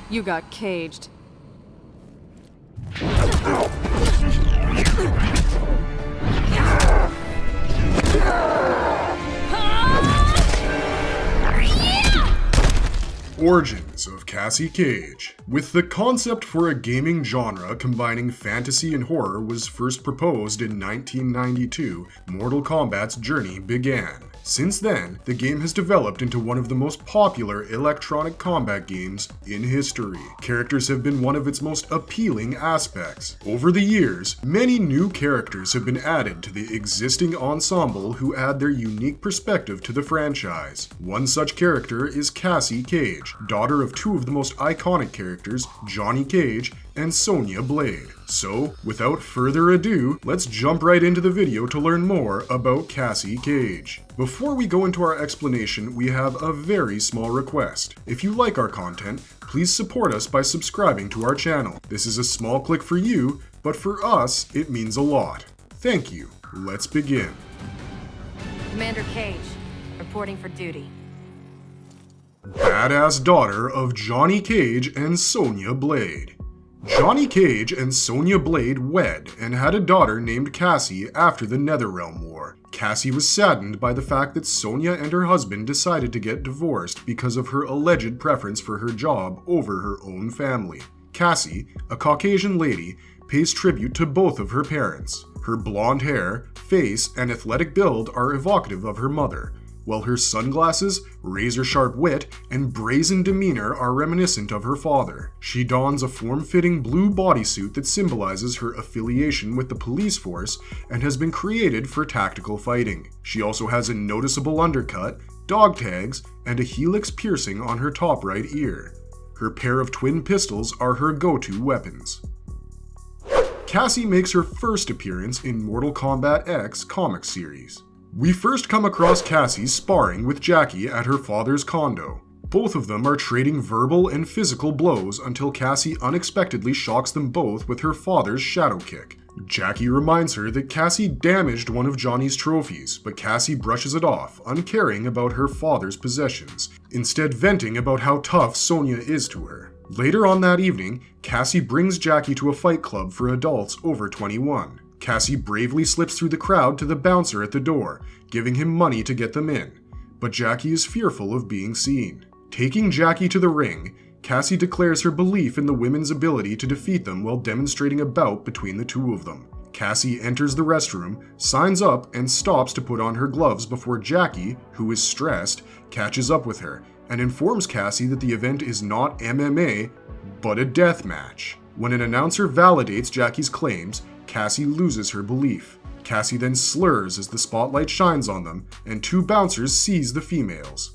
You got caged. Origins of Cassie Cage. With the concept for a gaming genre combining fantasy and horror was first proposed in 1992, Mortal Kombat's journey began. Since then, the game has developed into one of the most popular electronic combat games in history. Characters have been one of its most appealing aspects. Over the years, many new characters have been added to the existing ensemble who add their unique perspective to the franchise. One such character is Cassie Cage, daughter of two of the most iconic characters, Johnny Cage and Sonya Blade. So, without further ado, let's jump right into the video to learn more about Cassie Cage. Before we go into our explanation, we have a very small request. If you like our content, please support us by subscribing to our channel. This is a small click for you, but for us, it means a lot. Thank you. Let's begin. Commander Cage, reporting for duty. Badass daughter of Johnny Cage and Sonya Blade. Johnny Cage and Sonya Blade wed and had a daughter named Cassie after the Netherrealm War. Cassie was saddened by the fact that Sonya and her husband decided to get divorced because of her alleged preference for her job over her own family. Cassie, a Caucasian lady, pays tribute to both of her parents. Her blonde hair, face, and athletic build are evocative of her mother, while her sunglasses, razor-sharp wit, and brazen demeanor are reminiscent of her father. She dons a form-fitting blue bodysuit that symbolizes her affiliation with the police force and has been created for tactical fighting. She also has a noticeable undercut, dog tags, and a helix piercing on her top right ear. Her pair of twin pistols are her go-to weapons. Cassie makes her first appearance in Mortal Kombat X comic series. We first come across Cassie sparring with Jackie at her father's condo. Both of them are trading verbal and physical blows until Cassie unexpectedly shocks them both with her father's shadow kick. Jackie reminds her that Cassie damaged one of Johnny's trophies, but Cassie brushes it off, uncaring about her father's possessions, instead venting about how tough Sonya is to her. Later on that evening, Cassie brings Jackie to a fight club for adults over 21. Cassie bravely slips through the crowd to the bouncer at the door, giving him money to get them in. But Jackie is fearful of being seen. Taking Jackie to the ring, Cassie declares her belief in the women's ability to defeat them while demonstrating a bout between the two of them. Cassie enters the restroom, signs up, and stops to put on her gloves before Jackie, who is stressed, catches up with her and informs Cassie that the event is not MMA, but a death match. When an announcer validates Jackie's claims, Cassie loses her belief. Cassie then slurs as the spotlight shines on them, and two bouncers seize the females.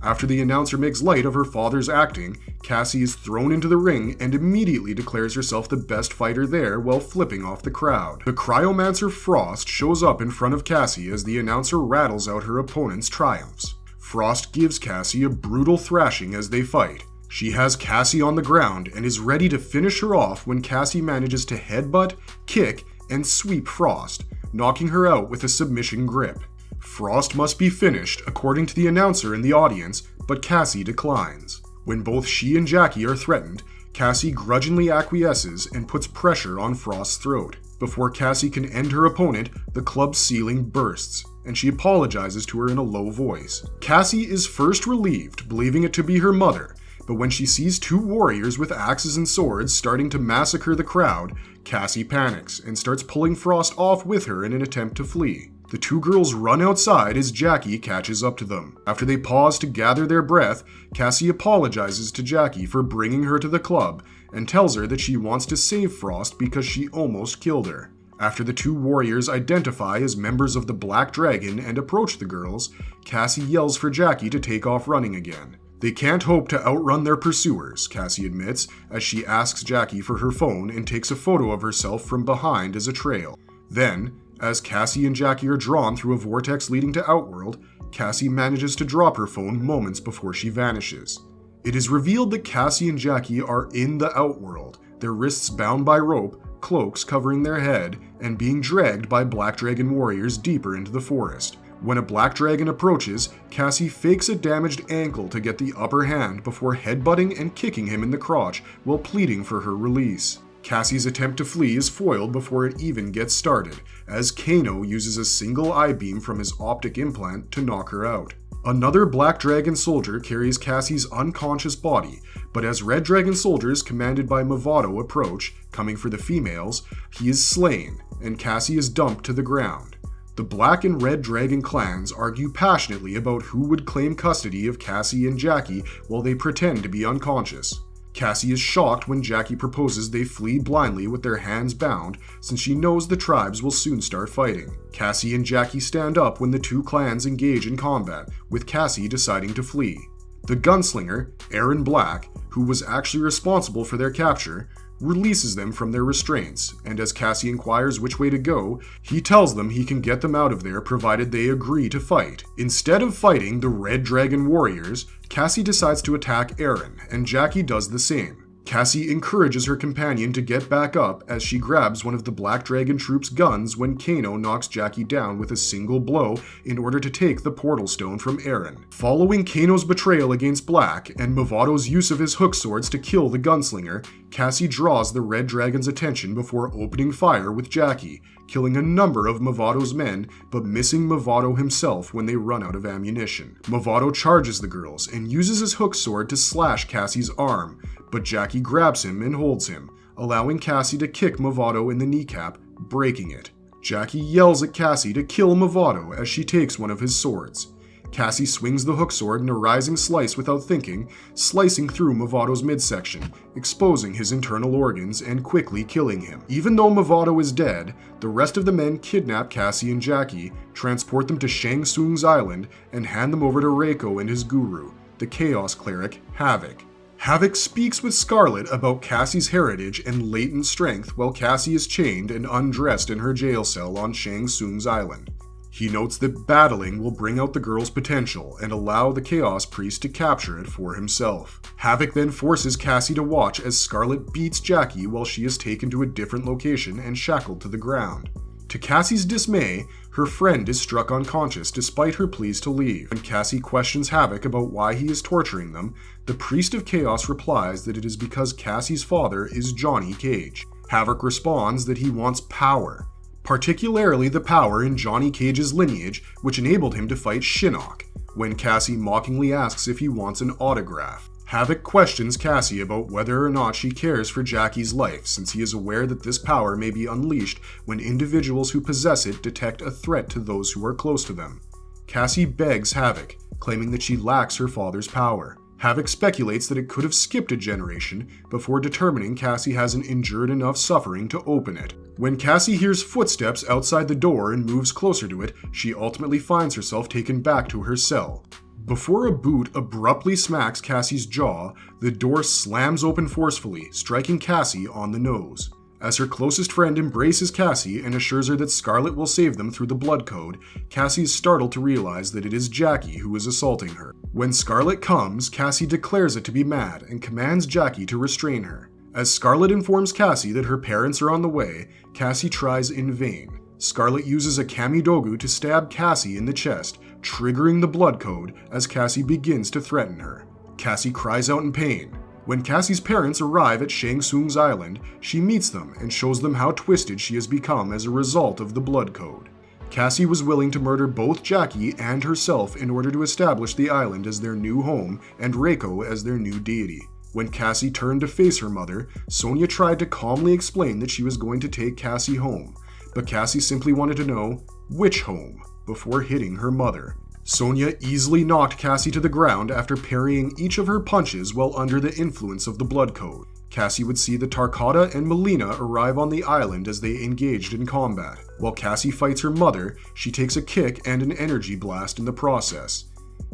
After the announcer makes light of her father's acting, Cassie is thrown into the ring and immediately declares herself the best fighter there while flipping off the crowd. The cryomancer Frost shows up in front of Cassie as the announcer rattles out her opponent's triumphs. Frost gives Cassie a brutal thrashing as they fight. She has Cassie on the ground and is ready to finish her off when Cassie manages to headbutt, kick, and sweep Frost, knocking her out with a submission grip. Frost must be finished according to the announcer in the audience, but Cassie declines. When both she and Jackie are threatened, Cassie grudgingly acquiesces and puts pressure on Frost's throat. Before Cassie can end her opponent, the club's ceiling bursts, and she apologizes to her in a low voice. Cassie is first relieved, believing it to be her mother, but when she sees two warriors with axes and swords starting to massacre the crowd, Cassie panics and starts pulling Frost off with her in an attempt to flee. The two girls run outside as Jackie catches up to them. After they pause to gather their breath, Cassie apologizes to Jackie for bringing her to the club and tells her that she wants to save Frost because she almost killed her. After the two warriors identify as members of the Black Dragon and approach the girls, Cassie yells for Jackie to take off running again. They can't hope to outrun their pursuers, Cassie admits, as she asks Jackie for her phone and takes a photo of herself from behind as a trail. Then, as Cassie and Jackie are drawn through a vortex leading to Outworld, Cassie manages to drop her phone moments before she vanishes. It is revealed that Cassie and Jackie are in the Outworld, their wrists bound by rope, cloaks covering their head, and being dragged by Black Dragon warriors deeper into the forest. When a black dragon approaches, Cassie fakes a damaged ankle to get the upper hand before headbutting and kicking him in the crotch while pleading for her release. Cassie's attempt to flee is foiled before it even gets started, as Kano uses a single eye beam from his optic implant to knock her out. Another Black Dragon soldier carries Cassie's unconscious body, but as Red Dragon soldiers commanded by Movado approach, coming for the females, he is slain, and Cassie is dumped to the ground. The Black and Red Dragon clans argue passionately about who would claim custody of Cassie and Jackie while they pretend to be unconscious. Cassie is shocked when Jackie proposes they flee blindly with their hands bound, since she knows the tribes will soon start fighting. Cassie and Jackie stand up when the two clans engage in combat, with Cassie deciding to flee. The gunslinger, Aaron Black, who was actually responsible for their capture, releases them from their restraints, and as Cassie inquires which way to go, he tells them he can get them out of there provided they agree to fight. Instead of fighting the Red Dragon warriors, Cassie decides to attack Aaron, and Jackie does the same. Cassie encourages her companion to get back up as she grabs one of the Black Dragon troops' guns when Kano knocks Jackie down with a single blow in order to take the portal stone from Aaron. Following Kano's betrayal against Black and Movado's use of his hook swords to kill the gunslinger, Cassie draws the Red Dragon's attention before opening fire with Jackie, killing a number of Movado's men, but missing Movado himself when they run out of ammunition. Movado charges the girls and uses his hook sword to slash Cassie's arm, but Jackie grabs him and holds him, allowing Cassie to kick Movado in the kneecap, breaking it. Jackie yells at Cassie to kill Movado as she takes one of his swords. Cassie swings the hook sword in a rising slice without thinking, slicing through Movado's midsection, exposing his internal organs and quickly killing him. Even though Movado is dead, the rest of the men kidnap Cassie and Jackie, transport them to Shang Tsung's island, and hand them over to Reiko and his guru, the Chaos Cleric, Havoc. Havoc speaks with Scarlet about Cassie's heritage and latent strength while Cassie is chained and undressed in her jail cell on Shang Tsung's island. He notes that battling will bring out the girl's potential and allow the Chaos Priest to capture it for himself. Havoc then forces Cassie to watch as Scarlet beats Jackie while she is taken to a different location and shackled to the ground. To Cassie's dismay, her friend is struck unconscious despite her pleas to leave. When Cassie questions Havoc about why he is torturing them, the Priest of Chaos replies that it is because Cassie's father is Johnny Cage. Havoc responds that he wants power, particularly the power in Johnny Cage's lineage, which enabled him to fight Shinnok, when Cassie mockingly asks if he wants an autograph. Havoc questions Cassie about whether or not she cares for Jackie's life, since he is aware that this power may be unleashed when individuals who possess it detect a threat to those who are close to them. Cassie begs Havoc, claiming that she lacks her father's power. Havoc speculates that it could have skipped a generation before determining Cassie hasn't endured enough suffering to open it. When Cassie hears footsteps outside the door and moves closer to it, she ultimately finds herself taken back to her cell. Before a boot abruptly smacks Cassie's jaw, the door slams open forcefully, striking Cassie on the nose. As her closest friend embraces Cassie and assures her that Scarlet will save them through the blood code, Cassie is startled to realize that it is Jackie who is assaulting her. When Scarlet comes, Cassie declares it to be mad and commands Jackie to restrain her. As Scarlet informs Cassie that her parents are on the way, Cassie tries in vain. Scarlet uses a Kamidogu to stab Cassie in the chest, triggering the blood code as Cassie begins to threaten her. Cassie cries out in pain. When Cassie's parents arrive at Shang Tsung's island, she meets them and shows them how twisted she has become as a result of the blood code. Cassie was willing to murder both Jackie and herself in order to establish the island as their new home and Reiko as their new deity. When Cassie turned to face her mother, Sonya tried to calmly explain that she was going to take Cassie home, but Cassie simply wanted to know which home before hitting her mother. Sonya easily knocked Cassie to the ground after parrying each of her punches while under the influence of the blood code. Cassie would see the Tarkata and Molina arrive on the island as they engaged in combat. While Cassie fights her mother, she takes a kick and an energy blast in the process.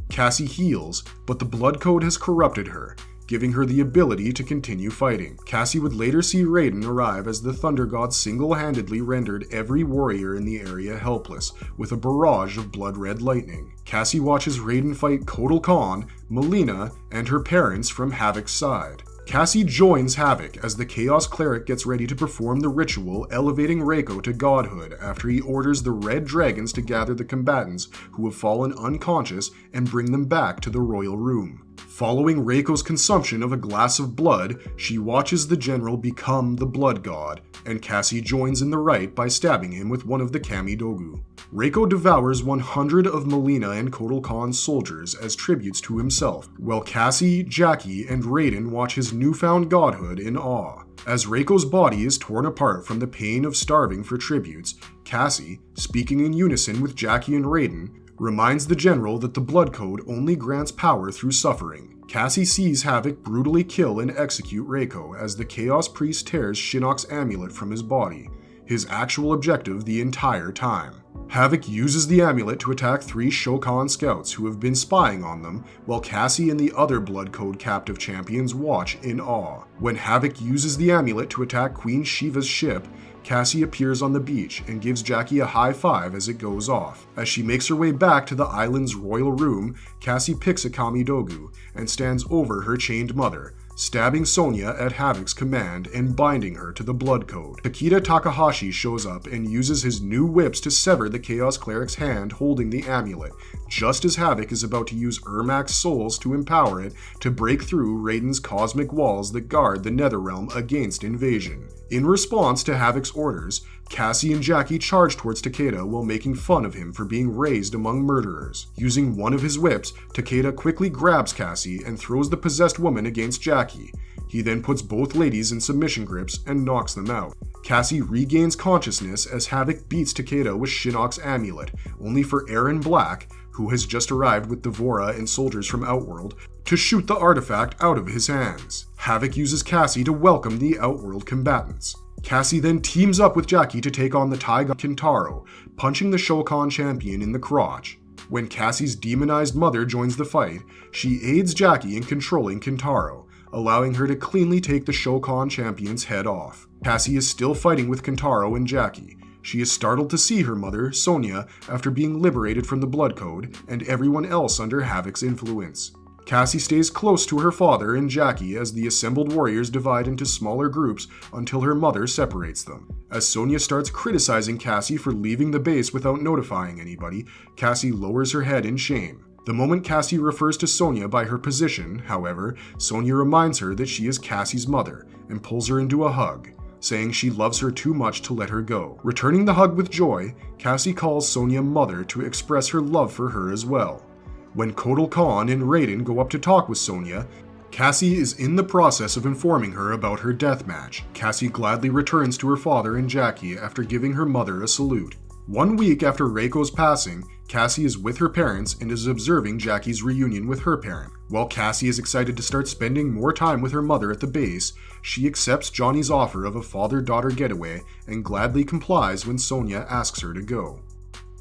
Cassie heals, but the blood code has corrupted her, giving her the ability to continue fighting. Cassie would later see Raiden arrive as the Thunder God single-handedly rendered every warrior in the area helpless, with a barrage of blood-red lightning. Cassie watches Raiden fight Kotal Khan, Molina, and her parents from Havoc's side. Cassie joins Havoc as the Chaos Cleric gets ready to perform the ritual elevating Reiko to godhood after he orders the Red Dragons to gather the combatants who have fallen unconscious and bring them back to the Royal Room. Following Reiko's consumption of a glass of blood, she watches the general become the Blood God, and Cassie joins in the rite by stabbing him with one of the Kamidogu. Reiko devours 100 of Molina and Kotal Khan's soldiers as tributes to himself, while Cassie, Jackie, and Raiden watch his newfound godhood in awe. As Reiko's body is torn apart from the pain of starving for tributes, Cassie, speaking in unison with Jackie and Raiden, reminds the general that the Blood Code only grants power through suffering. Cassie sees Havoc brutally kill and execute Reiko as the Chaos Priest tears Shinnok's amulet from his body, his actual objective the entire time. Havoc uses the amulet to attack 3 Shokan scouts who have been spying on them, while Cassie and the other Blood Code captive champions watch in awe. When Havoc uses the amulet to attack Queen Shiva's ship, Cassie appears on the beach and gives Jackie a high five as it goes off. As she makes her way back to the island's royal room, Cassie picks a Kamidogu and stands over her chained mother, stabbing Sonya at Havoc's command and binding her to the Blood Code. Takeda Takahashi shows up and uses his new whips to sever the Chaos Cleric's hand holding the amulet, just as Havoc is about to use Ermac's souls to empower it to break through Raiden's cosmic walls that guard the Netherrealm against invasion. In response to Havoc's orders, Cassie and Jackie charge towards Takeda while making fun of him for being raised among murderers. Using one of his whips, Takeda quickly grabs Cassie and throws the possessed woman against Jackie. He then puts both ladies in submission grips and knocks them out. Cassie regains consciousness as Havoc beats Takeda with Shinnok's amulet, only for Aaron Black, who has just arrived with Devora and soldiers from Outworld, to shoot the artifact out of his hands. Havoc uses Cassie to welcome the Outworld combatants. Cassie then teams up with Jackie to take on the Taiga Kintaro, punching the Shokan champion in the crotch. When Cassie's demonized mother joins the fight, she aids Jackie in controlling Kintaro, allowing her to cleanly take the Shokan champion's head off. Cassie is still fighting with Kintaro and Jackie. She is startled to see her mother, Sonya, after being liberated from the Blood Code and everyone else under Havoc's influence. Cassie stays close to her father and Jackie as the assembled warriors divide into smaller groups until her mother separates them. As Sonya starts criticizing Cassie for leaving the base without notifying anybody, Cassie lowers her head in shame. The moment Cassie refers to Sonya by her position, however, Sonya reminds her that she is Cassie's mother and pulls her into a hug, saying she loves her too much to let her go. Returning the hug with joy, Cassie calls Sonya mother to express her love for her as well. When Kotal Khan and Raiden go up to talk with Sonya, Cassie is in the process of informing her about her deathmatch. Cassie gladly returns to her father and Jackie after giving her mother a salute. 1 week after Reiko's passing, Cassie is with her parents and is observing Jackie's reunion with her parent. While Cassie is excited to start spending more time with her mother at the base, she accepts Johnny's offer of a father-daughter getaway and gladly complies when Sonya asks her to go.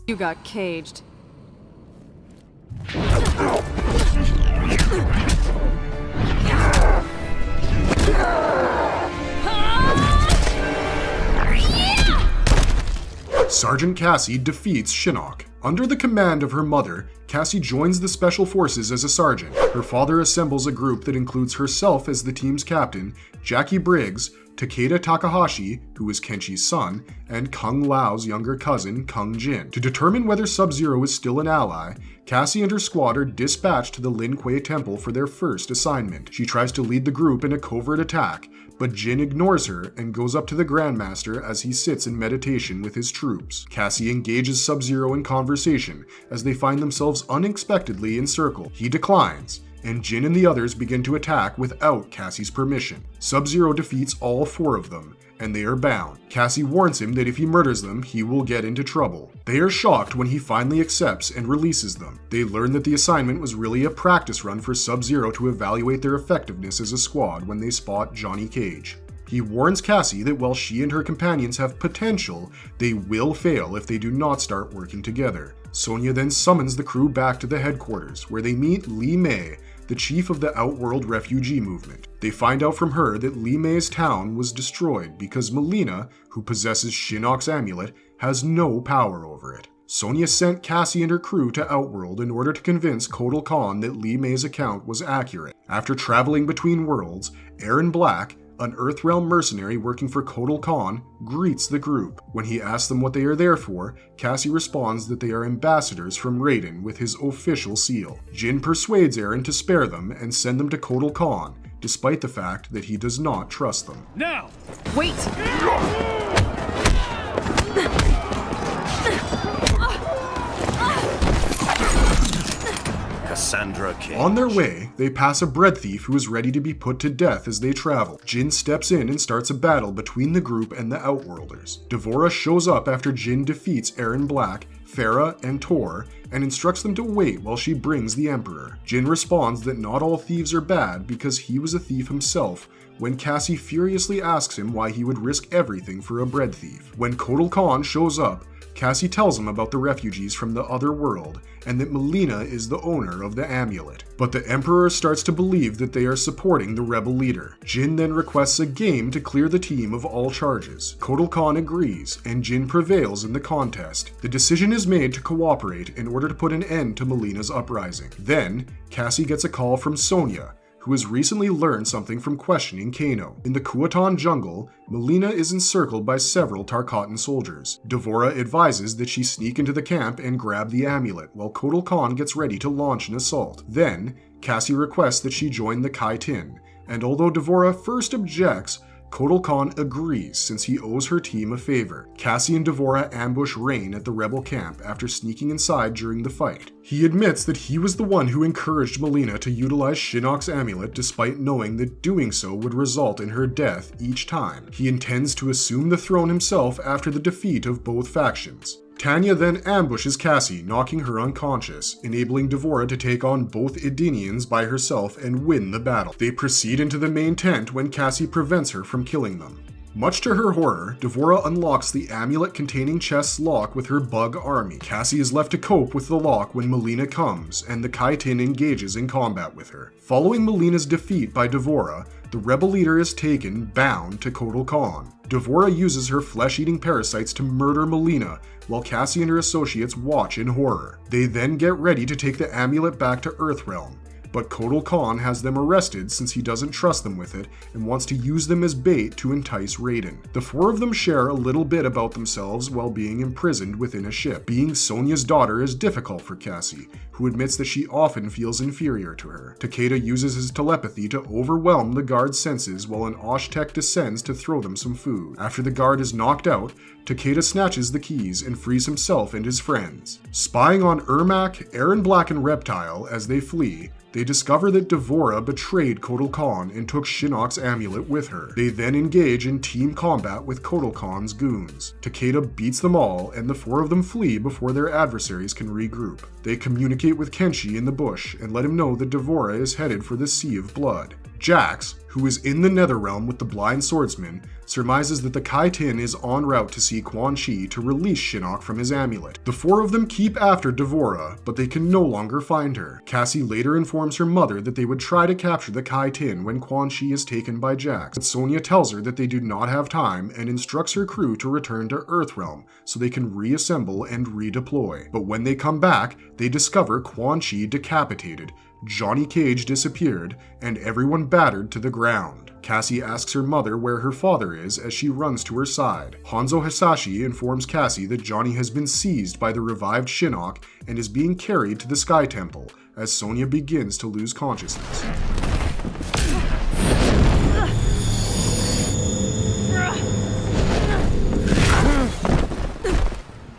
You got caged. Sergeant Cassie defeats Shinnok. Under the command of her mother, Cassie joins the Special Forces as a sergeant. Her father assembles a group that includes herself as the team's captain, Jackie Briggs, Takeda Takahashi, who is Kenshi's son, and Kung Lao's younger cousin, Kung Jin. To determine whether Sub-Zero is still an ally, Cassie and her squad are dispatched to the Lin Kuei Temple for their first assignment. She tries to lead the group in a covert attack, but Jin ignores her and goes up to the Grandmaster as he sits in meditation with his troops. Cassie engages Sub-Zero in conversation as they find themselves unexpectedly encircled. He declines, and Jin and the others begin to attack without Cassie's permission. Sub-Zero defeats all 4 of them, and they are bound. Cassie warns him that if he murders them, he will get into trouble. They are shocked when he finally accepts and releases them. They learn that the assignment was really a practice run for Sub-Zero to evaluate their effectiveness as a squad when they spot Johnny Cage. He warns Cassie that while she and her companions have potential, they will fail if they do not start working together. Sonya then summons the crew back to the headquarters, where they meet Li Mei, the chief of the Outworld refugee movement. They find out from her that Li Mei's town was destroyed because Molina, who possesses Shinnok's amulet, has no power over it. Sonya sent Cassie and her crew to Outworld in order to convince Kotal Khan that Li Mei's account was accurate. After traveling between worlds, Aaron Black, an Earthrealm mercenary working for Kotal Khan, greets the group. When he asks them what they are there for, Cassie responds that they are ambassadors from Raiden with his official seal. Jin persuades Aaron to spare them and send them to Kotal Khan, despite the fact that he does not trust them. Now! Wait! Cassandra Cage. On their way, they pass a bread thief who is ready to be put to death as they travel. Jin steps in and starts a battle between the group and the Outworlders. D'Vorah shows up after Jin defeats Aaron Black, Farah, and Tor, and instructs them to wait while she brings the Emperor. Jin responds that not all thieves are bad because he was a thief himself, when Cassie furiously asks him why he would risk everything for a bread thief. When Kotal Khan shows up, Cassie tells him about the refugees from the other world, and that Molina is the owner of the amulet. But the Emperor starts to believe that they are supporting the rebel leader. Jin then requests a game to clear the team of all charges. Kotal Khan agrees, and Jin prevails in the contest. The decision is made to cooperate in order to put an end to Molina's uprising. Then, Cassie gets a call from Sonya, who has recently learned something from questioning Kano. In the Kuatan jungle, Molina is encircled by several Tarkatan soldiers. D'Vorah advises that she sneak into the camp and grab the amulet, while Kotal Khan gets ready to launch an assault. Then, Cassie requests that she join the Kai Tin, and although D'Vorah first objects, Kotal Khan agrees since he owes her team a favor. Cassie and D'Vorah ambush Rain at the rebel camp after sneaking inside during the fight. He admits that he was the one who encouraged Molina to utilize Shinnok's amulet despite knowing that doing so would result in her death each time. He intends to assume the throne himself after the defeat of both factions. Tanya then ambushes Cassie, knocking her unconscious, enabling D'Vorah to take on both Edenians by herself and win the battle. They proceed into the main tent when Cassie prevents her from killing them. Much to her horror, D'Vorah unlocks the amulet-containing chest's lock with her bug army. Cassie is left to cope with the lock when Molina comes, and the Kai Tin engages in combat with her. Following Molina's defeat by D'Vorah, the rebel leader is taken, bound, to Kotal Khan. D'Vorah uses her flesh-eating parasites to murder Molina, while Cassie and her associates watch in horror. They then get ready to take the amulet back to Earthrealm, but Kotal Khan has them arrested since he doesn't trust them with it and wants to use them as bait to entice Raiden. The four of them share a little bit about themselves while being imprisoned within a ship. Being Sonya's daughter is difficult for Cassie, who admits that she often feels inferior to her. Takeda uses his telepathy to overwhelm the guard's senses while an Osh-Tech descends to throw them some food. After the guard is knocked out, Takeda snatches the keys and frees himself and his friends. Spying on Ermac, Aaron Black, and Reptile as they flee, they discover that D'Vorah betrayed Kotal Khan and took Shinnok's amulet with her. They then engage in team combat with Kotal Khan's goons. Takeda beats them all, and the four of them flee before their adversaries can regroup. They communicate with Kenshi in the bush and let him know that D'Vorah is headed for the Sea of Blood. Jax, who is in the Netherrealm with the Blind Swordsman, surmises that the Kai Tin is en route to see Quan Chi to release Shinnok from his amulet. The four of them keep after D'Vorah, but they can no longer find her. Cassie later informs her mother that they would try to capture the Kai Tin when Quan Chi is taken by Jax, but Sonya tells her that they do not have time and instructs her crew to return to Earthrealm so they can reassemble and redeploy. But when they come back, they discover Quan Chi decapitated, Johnny Cage disappeared, and everyone battered to the ground. Cassie asks her mother where her father is as she runs to her side. Hanzo Hasashi informs Cassie that Johnny has been seized by the revived Shinnok and is being carried to the Sky Temple as Sonya begins to lose consciousness.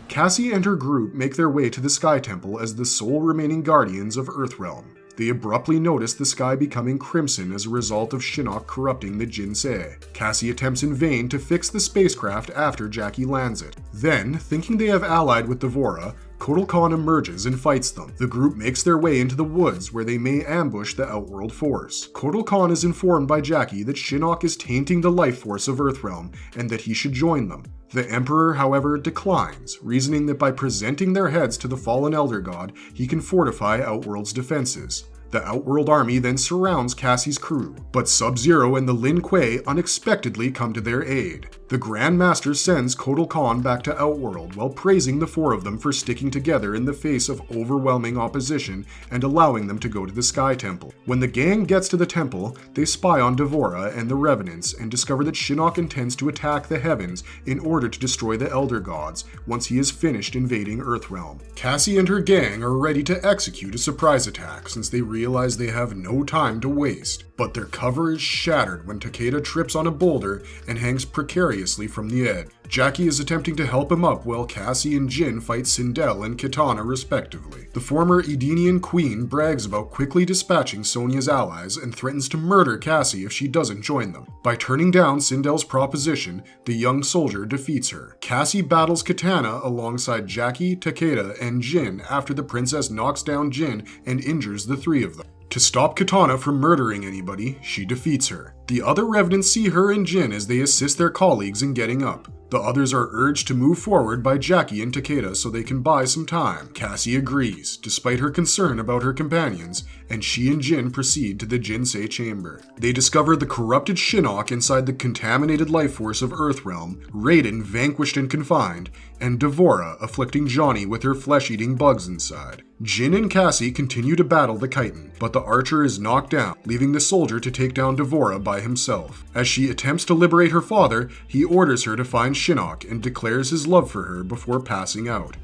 Cassie and her group make their way to the Sky Temple as the sole remaining guardians of Earthrealm. They abruptly notice the sky becoming crimson as a result of Shinnok corrupting the Jinsei. Cassie attempts in vain to fix the spacecraft after Jackie lands it. Then, thinking they have allied with D'Vorah, Kotal Khan emerges and fights them. The group makes their way into the woods where they may ambush the Outworld force. Kotal Khan is informed by Jackie that Shinnok is tainting the life force of Earthrealm and that he should join them. The Emperor, however, declines, reasoning that by presenting their heads to the fallen Elder God, he can fortify Outworld's defenses. The Outworld army then surrounds Cassie's crew, but Sub-Zero and the Lin Kuei unexpectedly come to their aid. The Grand Master sends Kotal Khan back to Outworld while praising the four of them for sticking together in the face of overwhelming opposition and allowing them to go to the Sky Temple. When the gang gets to the temple, they spy on Devora and the Revenants and discover that Shinnok intends to attack the heavens in order to destroy the Elder Gods once he is finished invading Earthrealm. Cassie and her gang are ready to execute a surprise attack since they realize they have no time to waste. But their cover is shattered when Takeda trips on a boulder and hangs precariously from the edge. Jackie is attempting to help him up while Cassie and Jin fight Sindel and Kitana respectively. The former Edenian queen brags about quickly dispatching Sonya's allies and threatens to murder Cassie if she doesn't join them. By turning down Sindel's proposition, the young soldier defeats her. Cassie battles Kitana alongside Jackie, Takeda, and Jin after the princess knocks down Jin and injures the three of them. To stop Kitana from murdering anybody, she defeats her. The other Revenants see her and Jin as they assist their colleagues in getting up. The others are urged to move forward by Jackie and Takeda so they can buy some time. Cassie agrees, despite her concern about her companions, and she and Jin proceed to the Jinsei chamber. They discover the corrupted Shinnok inside the contaminated life force of Earthrealm, Raiden vanquished and confined, and Devora afflicting Johnny with her flesh-eating bugs inside. Jin and Cassie continue to battle the chitin, but the archer is knocked down, leaving the soldier to take down Devora by himself. As she attempts to liberate her father, he orders her to find Shinnok and declares his love for her before passing out.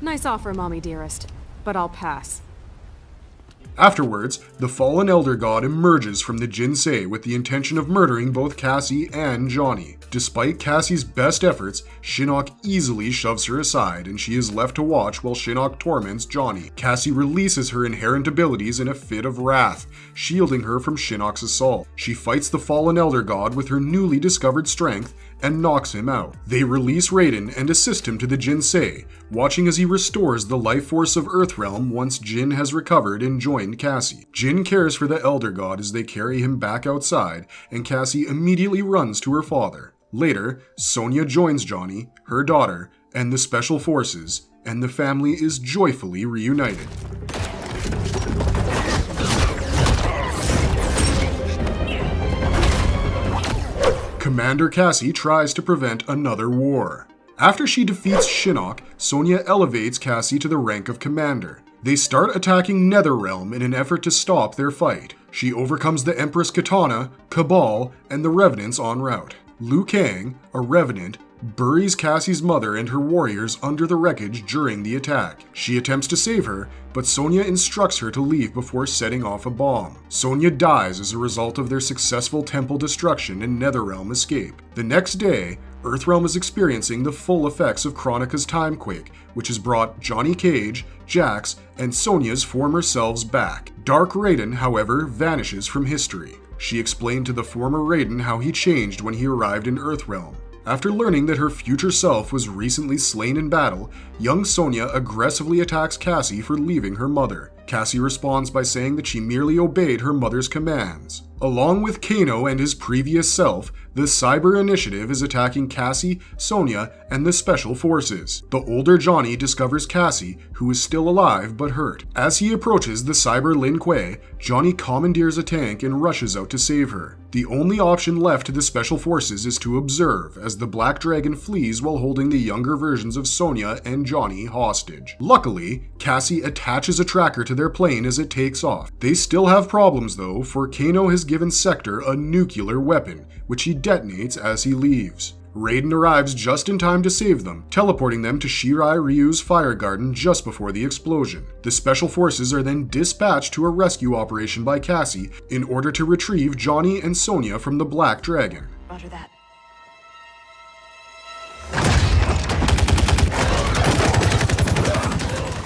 Nice offer, Mommy dearest, but I'll pass. Afterwards, the fallen Elder God emerges from the Jinsei with the intention of murdering both Cassie and Johnny. Despite Cassie's best efforts, Shinnok easily shoves her aside and she is left to watch while Shinnok torments Johnny. Cassie releases her inherent abilities in a fit of wrath, shielding her from Shinnok's assault. She fights the fallen Elder God with her newly discovered strength and knocks him out. They release Raiden and assist him to the Jinsei, watching as he restores the life force of Earthrealm once Jin has recovered and joined Cassie. Jin cares for the Elder God as they carry him back outside, and Cassie immediately runs to her father. Later, Sonya joins Johnny, her daughter, and the Special Forces, and the family is joyfully reunited. Commander Cassie tries to prevent another war. After she defeats Shinnok, Sonya elevates Cassie to the rank of commander. They start attacking Netherrealm in an effort to stop their fight. She overcomes the Empress Kitana, Cabal, and the Revenants en route. Liu Kang, a Revenant, buries Cassie's mother and her warriors under the wreckage during the attack. She attempts to save her, but Sonya instructs her to leave before setting off a bomb. Sonya dies as a result of their successful temple destruction and Netherrealm escape. The next day, Earthrealm is experiencing the full effects of Kronika's timequake, which has brought Johnny Cage, Jax, and Sonya's former selves back. Dark Raiden, however, vanishes from history. She explained to the former Raiden how he changed when he arrived in Earthrealm. After learning that her future self was recently slain in battle, young Sonya aggressively attacks Cassie for leaving her mother. Cassie responds by saying that she merely obeyed her mother's commands. Along with Kano and his previous self, the Cyber Initiative is attacking Cassie, Sonya, and the Special Forces. The older Johnny discovers Cassie, who is still alive but hurt. As he approaches the Cyber Lin Kuei, Johnny commandeers a tank and rushes out to save her. The only option left to the Special Forces is to observe as the Black Dragon flees while holding the younger versions of Sonya and Johnny hostage. Luckily, Cassie attaches a tracker to their plane as it takes off. They still have problems though, for Kano has given Sector a nuclear weapon, which he detonates as he leaves. Raiden arrives just in time to save them, teleporting them to Shirai Ryu's fire garden just before the explosion. The Special Forces are then dispatched to a rescue operation by Cassie in order to retrieve Johnny and Sonya from the Black Dragon. Roger that.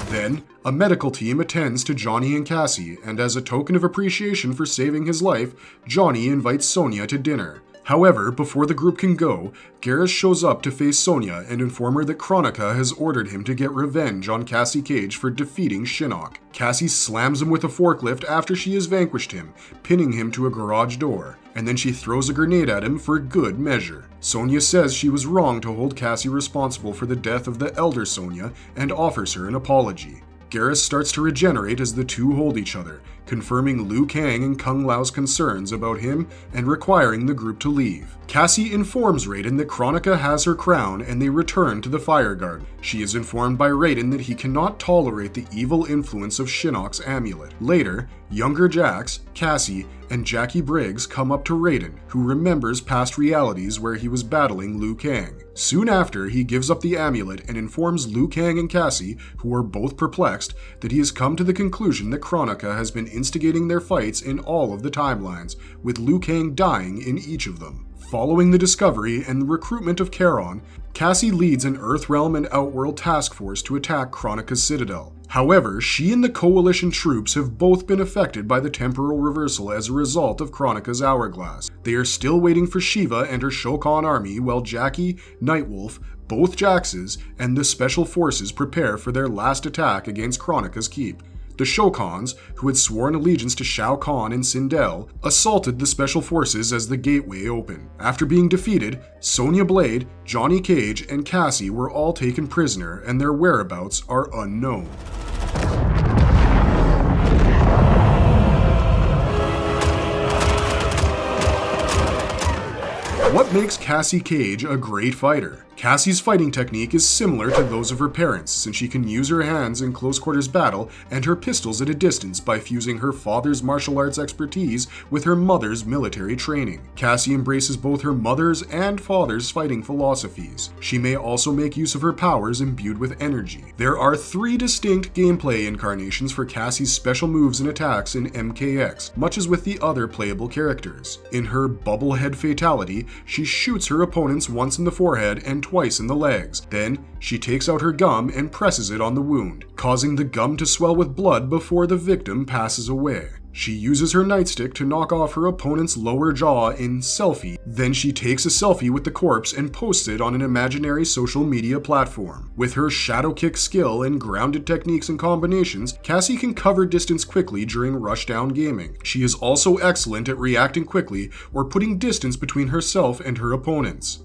Then, a medical team attends to Johnny and Cassie, and as a token of appreciation for saving his life, Johnny invites Sonya to dinner. However, before the group can go, Garrus shows up to face Sonya and inform her that Kronika has ordered him to get revenge on Cassie Cage for defeating Shinnok. Cassie slams him with a forklift after she has vanquished him, pinning him to a garage door, and then she throws a grenade at him for good measure. Sonya says she was wrong to hold Cassie responsible for the death of the elder Sonya and offers her an apology. Garrus starts to regenerate as the two hold each other, confirming Liu Kang and Kung Lao's concerns about him and requiring the group to leave. Cassie informs Raiden that Kronika has her crown and they return to the Fire Garden. She is informed by Raiden that he cannot tolerate the evil influence of Shinnok's amulet. Later, younger Jax, Cassie, and Jackie Briggs come up to Raiden, who remembers past realities where he was battling Liu Kang. Soon after, he gives up the amulet and informs Liu Kang and Cassie, who are both perplexed, that he has come to the conclusion that Kronika has been instigating their fights in all of the timelines, with Liu Kang dying in each of them. Following the discovery and the recruitment of Charon, Cassie leads an Earthrealm and Outworld task force to attack Kronika's citadel. However, she and the Coalition troops have both been affected by the temporal reversal as a result of Kronika's hourglass. They are still waiting for Shiva and her Shokan army while Jackie, Nightwolf, both Jaxes, and the Special Forces prepare for their last attack against Kronika's keep. The Shokans, who had sworn allegiance to Shao Kahn and Sindel, assaulted the Special Forces as the gateway opened. After being defeated, Sonya Blade, Johnny Cage, and Cassie were all taken prisoner, and their whereabouts are unknown. What makes Cassie Cage a great fighter? Cassie's fighting technique is similar to those of her parents, since she can use her hands in close quarters battle and her pistols at a distance by fusing her father's martial arts expertise with her mother's military training. Cassie embraces both her mother's and father's fighting philosophies. She may also make use of her powers imbued with energy. There are 3 distinct gameplay incarnations for Cassie's special moves and attacks in MKX, much as with the other playable characters. In her Bubblehead Fatality, she shoots her opponents once in the forehead and twice in the legs. Then, she takes out her gum and presses it on the wound, causing the gum to swell with blood before the victim passes away. She uses her nightstick to knock off her opponent's lower jaw in Selfie. Then she takes a selfie with the corpse and posts it on an imaginary social media platform. With her shadow kick skill and grounded techniques and combinations, Cassie can cover distance quickly during rushdown gaming. She is also excellent at reacting quickly or putting distance between herself and her opponents.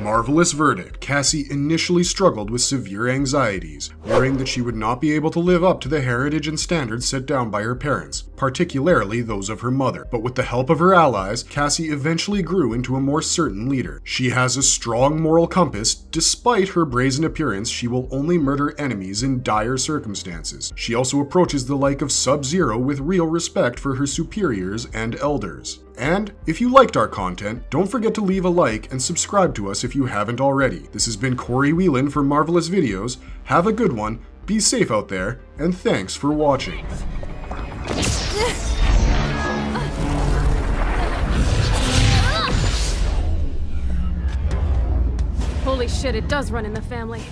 Marvelous verdict. Cassie initially struggled with severe anxieties, worrying that she would not be able to live up to the heritage and standards set down by her parents, particularly those of her mother. But with the help of her allies, Cassie eventually grew into a more certain leader. She has a strong moral compass. Despite her brazen appearance, she will only murder enemies in dire circumstances. She also approaches the like of Sub-Zero with real respect for her superiors and elders. And if you liked our content, don't forget to leave a like and subscribe to us if you haven't already. This has been Corey Whelan for Marvelous Videos. Have a good one, be safe out there, and thanks for watching. Holy shit, it does run in the family.